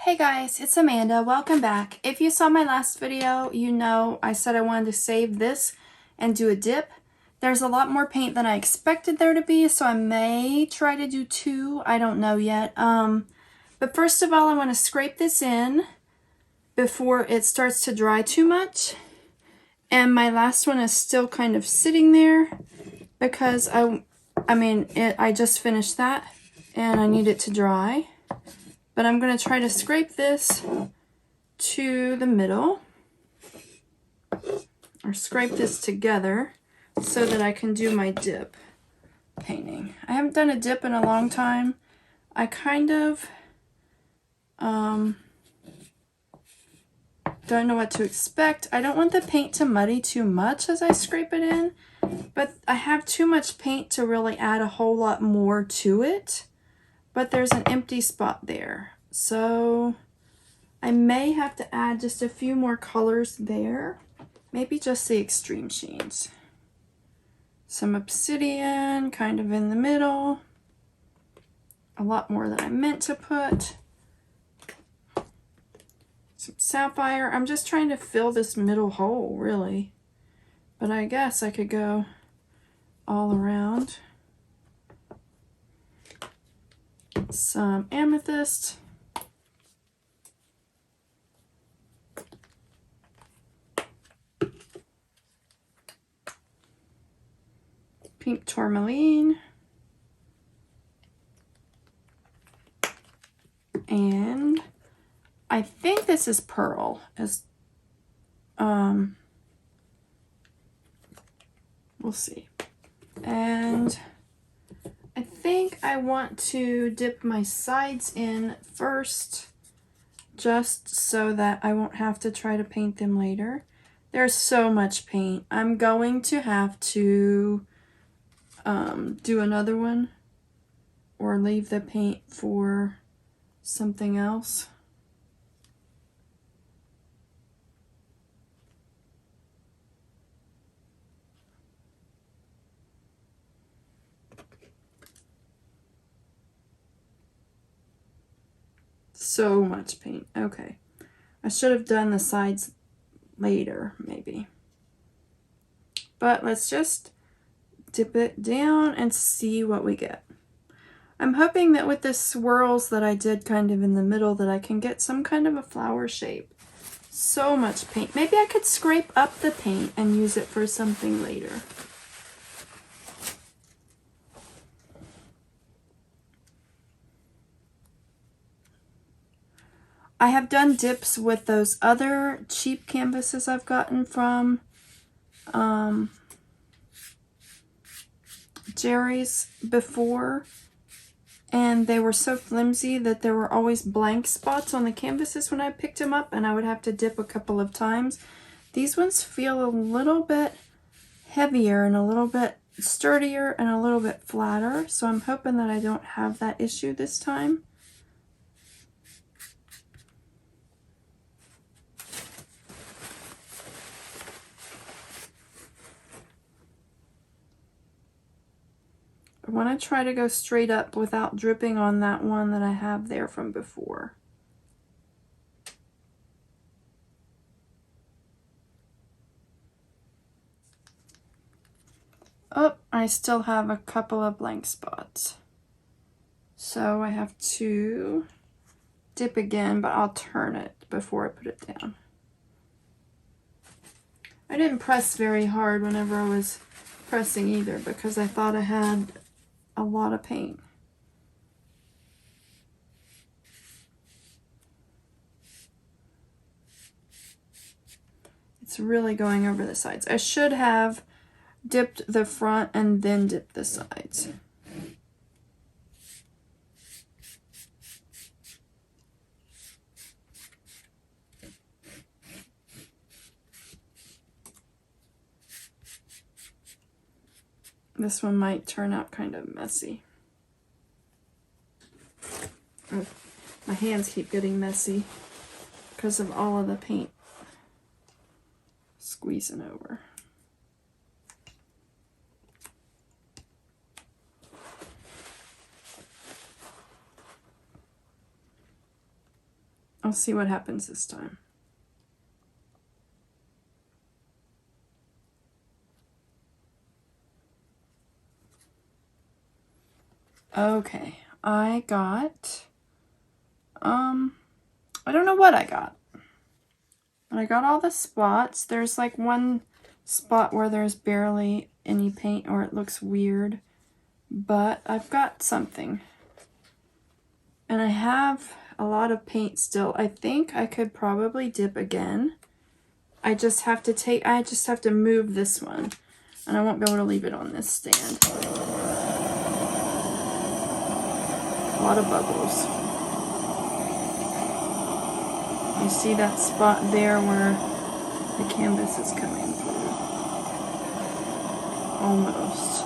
Hey guys, it's Amanda. Welcome back. If you saw my last video, you know I said I wanted to save this and do a dip. There's a lot more paint than I expected there to be, so I may try to do two. I don't know yet. But first of all, I want to scrape this in before it starts to dry too much. And my last one is still kind of sitting there because I just finished that and I need it to dry. But I'm going to try to scrape this to the middle, or scrape this together so that I can do my dip painting. I haven't done a dip in a long time. I kind of don't know what to expect. I don't want the paint to muddy too much as I scrape it in, but I have too much paint to really add a whole lot more to it. But there's an empty spot there. So I may have to add just a few more colors there. Maybe just the Extreme Sheens. Some Obsidian kind of in the middle. A lot more than I meant to put. Some Sapphire. I'm just trying to fill this middle hole, really. But I guess I could go all around. Some Amethyst. Pink Tourmaline. And I think this is Pearl. We'll see. And I think I want to dip my sides in first, just so that I won't have to try to paint them later. There's so much paint. I'm going to have to do another one or leave the paint for something else. So much paint. Okay. I should have done the sides later, maybe. But let's just dip it down and see what we get. I'm hoping that with the swirls that I did kind of in the middle that I can get some kind of a flower shape. So much paint. Maybe I could scrape up the paint and use it for something later. I have done dips with those other cheap canvases I've gotten from Jerry's before, and they were so flimsy that there were always blank spots on the canvases when I picked them up, and I would have to dip a couple of times. These ones feel a little bit heavier and a little bit sturdier and a little bit flatter, so I'm hoping that I don't have that issue this time. I want to try to go straight up without dripping on that one that I have there from before. Oh, I still have a couple of blank spots. So I have to dip again, but I'll turn it before I put it down. I didn't press very hard whenever I was pressing either because I thought I had a lot of paint. It's really going over the sides. I should have dipped the front and then dipped the sides. This one might turn out kind of messy. Oh, my hands keep getting messy because of all of the paint squeezing over. I'll see what happens this time. Okay, I got, I don't know what I got. But I got all the spots. There's like one spot where there's barely any paint or it looks weird. But I've got something. And I have a lot of paint still. I think I could probably dip again. I just have to move this one. And I won't be able to leave it on this stand. A lot of bubbles. You see that spot there where the canvas is coming through. Almost.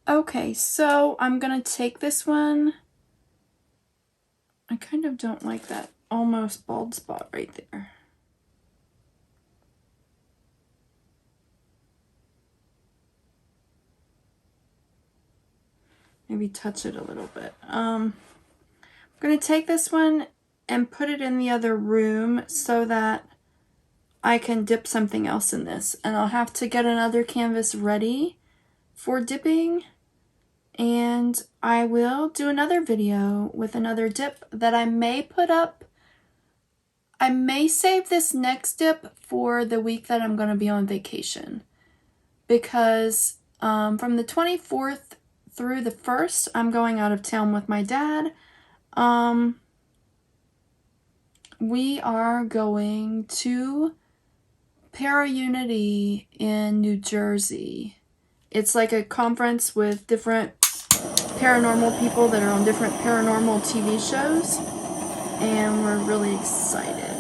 Okay, so I'm gonna take this one. I kind of don't like that almost bald spot right there. Maybe touch it a little bit. I'm going to take this one and put it in the other room so that I can dip something else in this. And I'll have to get another canvas ready for dipping. And I will do another video with another dip that I may put up. I may save this next dip for the week that I'm going to be on vacation. Because from the 24th through the 1st, I'm going out of town with my dad. We are going to Para-Unity in New Jersey. It's like a conference with different paranormal people that are on different paranormal TV shows. And we're really excited.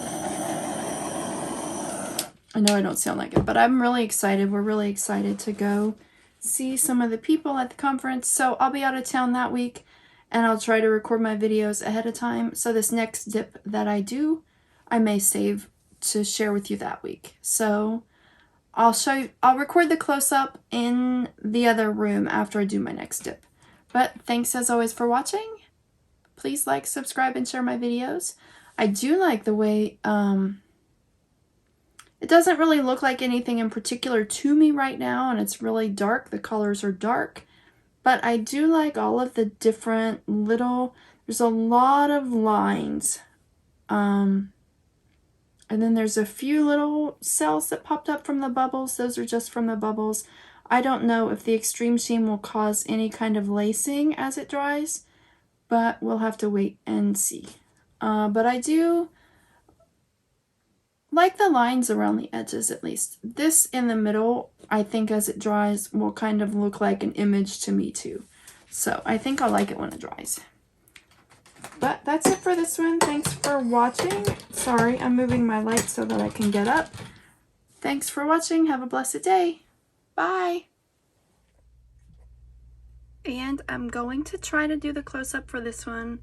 I know I don't sound like it, but I'm really excited. We're really excited to go see some of the people at the conference. So I'll be out of town that week and I'll try to record my videos ahead of time. So this next dip that I do, I may save to share with you that week. So I'll record the close-up in the other room after I do my next dip. But thanks as always for watching. Please like, subscribe, and share my videos. I do like the way, it doesn't really look like anything in particular to me right now, and it's really dark. The colors are dark, but I do like all of the different little, there's a lot of lines. And then there's a few little cells that popped up from the bubbles. Those are just from the bubbles. I don't know if the Extreme Sheen will cause any kind of lacing as it dries, but we'll have to wait and see. But I do like the lines around the edges, at least. This in the middle, I think as it dries, will kind of look like an image to me too. So I think I'll like it when it dries. But that's it for this one. Thanks for watching. Sorry, I'm moving my light so that I can get up. Thanks for watching. Have a blessed day. Bye. And I'm going to try to do the close-up for this one.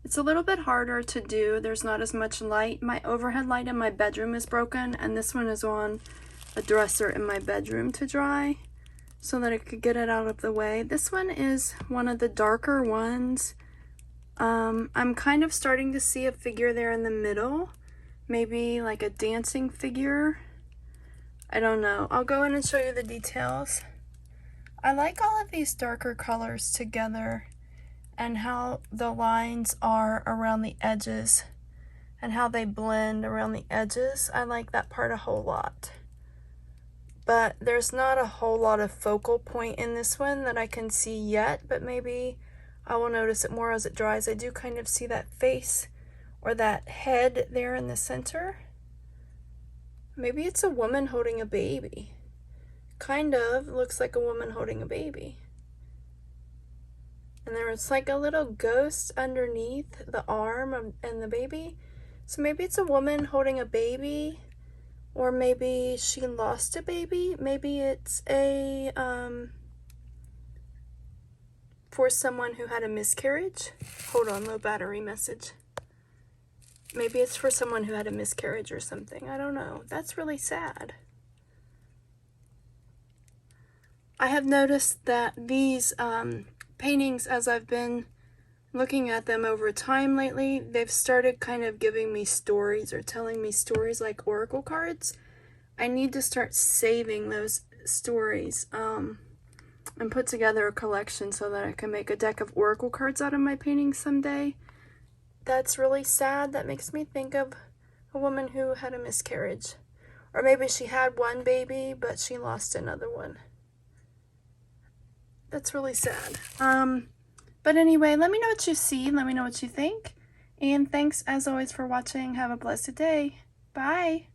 It's a little bit harder to do. There's not as much light. My overhead light in my bedroom is broken, and this one is on a dresser in my bedroom to dry so that I could get it out of the way. This one is one of the darker ones. I'm kind of starting to see a figure there in the middle. Maybe like a dancing figure. I don't know. I'll go in and show you the details. I like all of these darker colors together and how the lines are around the edges and how they blend around the edges. I like that part a whole lot. But there's not a whole lot of focal point in this one that I can see yet, but maybe I will notice it more as it dries. I do kind of see that face or that head there in the center. Maybe it's a woman holding a baby. Kind of looks like a woman holding a baby. And there's like a little ghost underneath the arm and the baby. So maybe it's a woman holding a baby, or maybe she lost a baby. Maybe it's a for someone who had a miscarriage. Hold on, low battery message. Maybe it's for someone who had a miscarriage or something. I don't know. That's really sad. I have noticed that these paintings, as I've been looking at them over time lately, they've started kind of giving me stories or telling me stories like oracle cards. I need to start saving those stories and put together a collection so that I can make a deck of oracle cards out of my paintings someday. That's really sad. That makes me think of a woman who had a miscarriage. Or maybe she had one baby, but she lost another one. That's really sad. But anyway, let me know what you see. Let me know what you think. And thanks, as always, for watching. Have a blessed day. Bye.